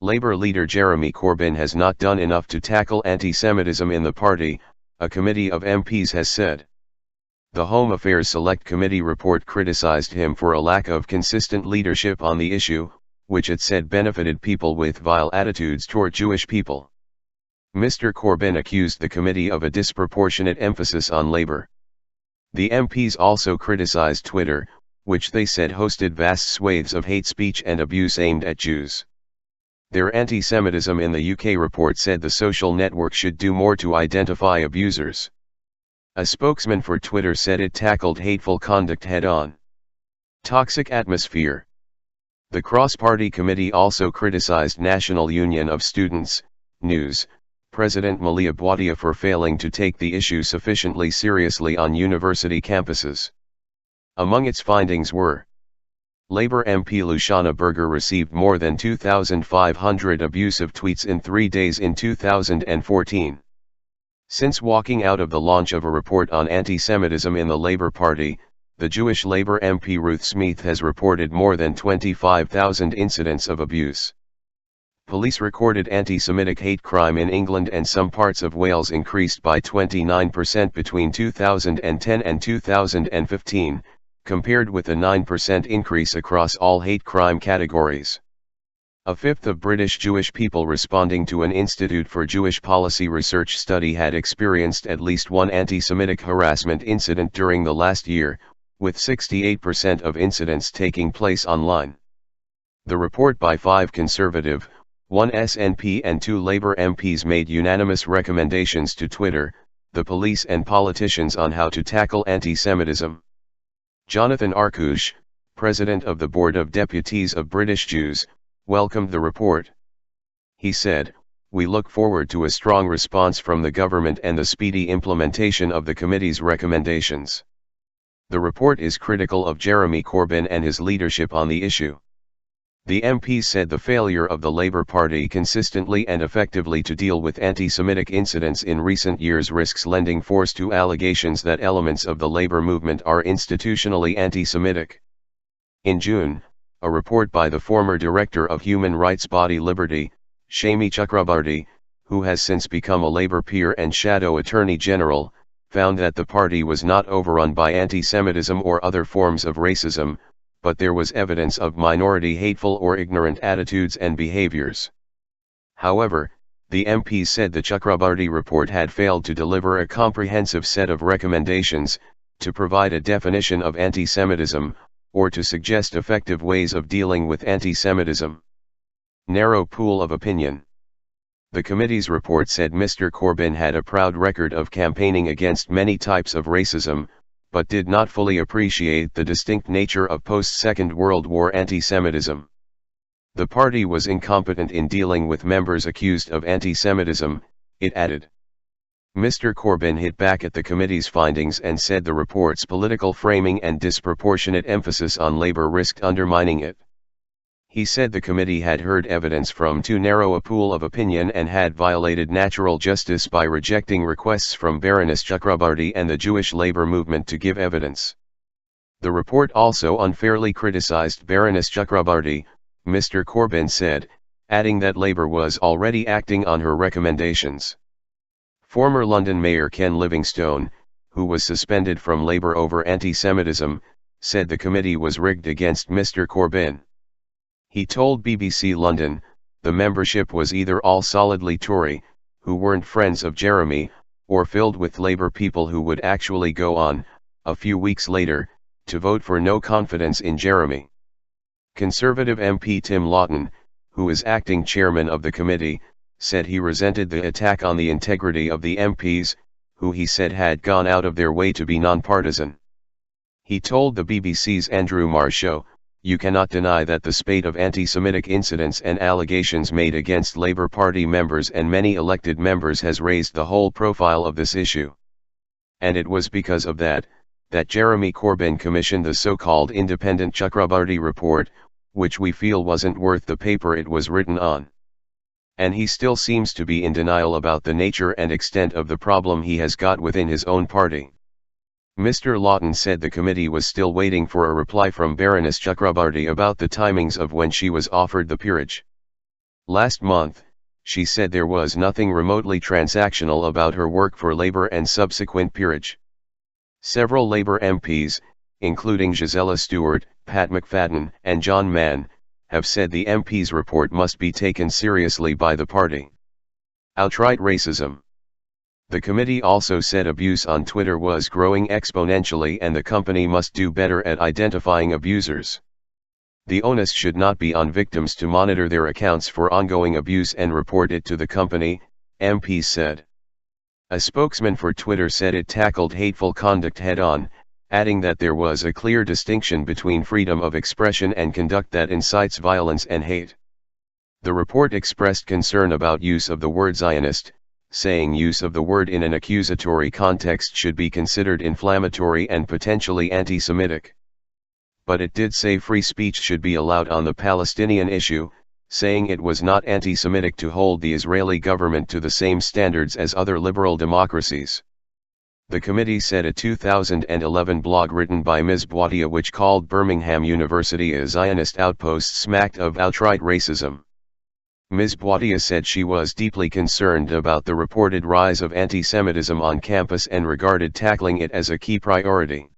Labour leader Jeremy Corbyn has not done enough to tackle anti-Semitism in the party, a committee of MPs has said. The Home Affairs Select Committee report criticised him for a lack of consistent leadership on the issue, which it said benefited people with vile attitudes toward Jewish people. Mr. Corbyn accused the committee of a disproportionate emphasis on Labour. The MPs also criticised Twitter, which they said hosted vast swathes of hate speech and abuse aimed at Jews. Their anti-Semitism in the UK report said the social network should do more to identify abusers. A spokesman for Twitter said it tackled hateful conduct head-on. Toxic atmosphere. The cross-party committee also criticised National Union of Students, News, President Malia Bouattia for failing to take the issue sufficiently seriously on university campuses. Among its findings were: Labour MP Luciana Berger received more than 2,500 abusive tweets in 3 days in 2014. Since walking out of the launch of a report on anti-Semitism in the Labour Party, the Jewish Labour MP Ruth Smeeth has reported more than 25,000 incidents of abuse. Police recorded anti-Semitic hate crime in England and some parts of Wales increased by 29% between 2010 and 2015, compared with a 9% increase across all hate crime categories. A fifth of British Jewish people responding to an Institute for Jewish Policy Research study had experienced at least one anti-Semitic harassment incident during the last year, with 68% of incidents taking place online. The report by 5 Conservative, 1 SNP and 2 Labour MPs made unanimous recommendations to Twitter, the police and politicians on how to tackle anti-Semitism. Jonathan Arkush, President of the Board of Deputies of British Jews, welcomed the report. He said, "We look forward to a strong response from the government and the speedy implementation of the committee's recommendations." The report is critical of Jeremy Corbyn and his leadership on the issue. The MPs said the failure of the Labour Party consistently and effectively to deal with anti-Semitic incidents in recent years risks lending force to allegations that elements of the Labour movement are institutionally anti-Semitic. In June, a report by the former director of human rights body Liberty, Shami Chakrabarti, who has since become a Labour peer and shadow Attorney General, found that the party was not overrun by anti-Semitism or other forms of racism, but there was evidence of minority hateful or ignorant attitudes and behaviors. However, the MPs said the Chakrabarti report had failed to deliver a comprehensive set of recommendations, to provide a definition of anti-Semitism, or to suggest effective ways of dealing with anti-Semitism. Narrow pool of opinion. The committee's report said Mr. Corbyn had a proud record of campaigning against many types of racism, but did not fully appreciate the distinct nature of post-Second World War anti-Semitism. The party was incompetent in dealing with members accused of anti-Semitism, it added. Mr. Corbyn hit back at the committee's findings and said the report's political framing and disproportionate emphasis on Labour risked undermining it. He said the committee had heard evidence from too narrow a pool of opinion and had violated natural justice by rejecting requests from Baroness Chakrabarti and the Jewish Labour movement to give evidence. The report also unfairly criticised Baroness Chakrabarti, Mr. Corbyn said, adding that Labour was already acting on her recommendations. Former London Mayor Ken Livingstone, who was suspended from Labour over anti-Semitism, said the committee was rigged against Mr. Corbyn. He told BBC London, the membership was either all solidly Tory, who weren't friends of Jeremy, or filled with Labour people who would actually go on, a few weeks later, to vote for no confidence in Jeremy. Conservative MP Tim Lawton, who is acting chairman of the committee, said he resented the attack on the integrity of the MPs, who he said had gone out of their way to be non-partisan. He told the BBC's Andrew Marr show, "You cannot deny that the spate of anti-Semitic incidents and allegations made against Labour Party members and many elected members has raised the whole profile of this issue. And it was because of that Jeremy Corbyn commissioned the so-called independent Chakrabarti report, which we feel wasn't worth the paper it was written on." And he still seems to be in denial about the nature and extent of the problem he has got within his own party. Mr. Lawton said the committee was still waiting for a reply from Baroness Chakrabarti about the timings of when she was offered the peerage. Last month, she said there was nothing remotely transactional about her work for Labour and subsequent peerage. Several Labour MPs, including Gisela Stewart, Pat McFadden, and John Mann, have said the MP's report must be taken seriously by the party. Outright racism. The committee also said abuse on Twitter was growing exponentially and the company must do better at identifying abusers. The onus should not be on victims to monitor their accounts for ongoing abuse and report it to the company, MPs said. A spokesman for Twitter said it tackled hateful conduct head-on, adding that there was a clear distinction between freedom of expression and conduct that incites violence and hate. The report expressed concern about use of the word Zionist, saying use of the word in an accusatory context should be considered inflammatory and potentially anti-Semitic. But it did say free speech should be allowed on the Palestinian issue, saying it was not anti-Semitic to hold the Israeli government to the same standards as other liberal democracies. The committee said a 2011 blog written by Ms. Bouattia which called Birmingham University a Zionist outpost smacked of outright racism. Ms. Bouattia said she was deeply concerned about the reported rise of anti-Semitism on campus and regarded tackling it as a key priority.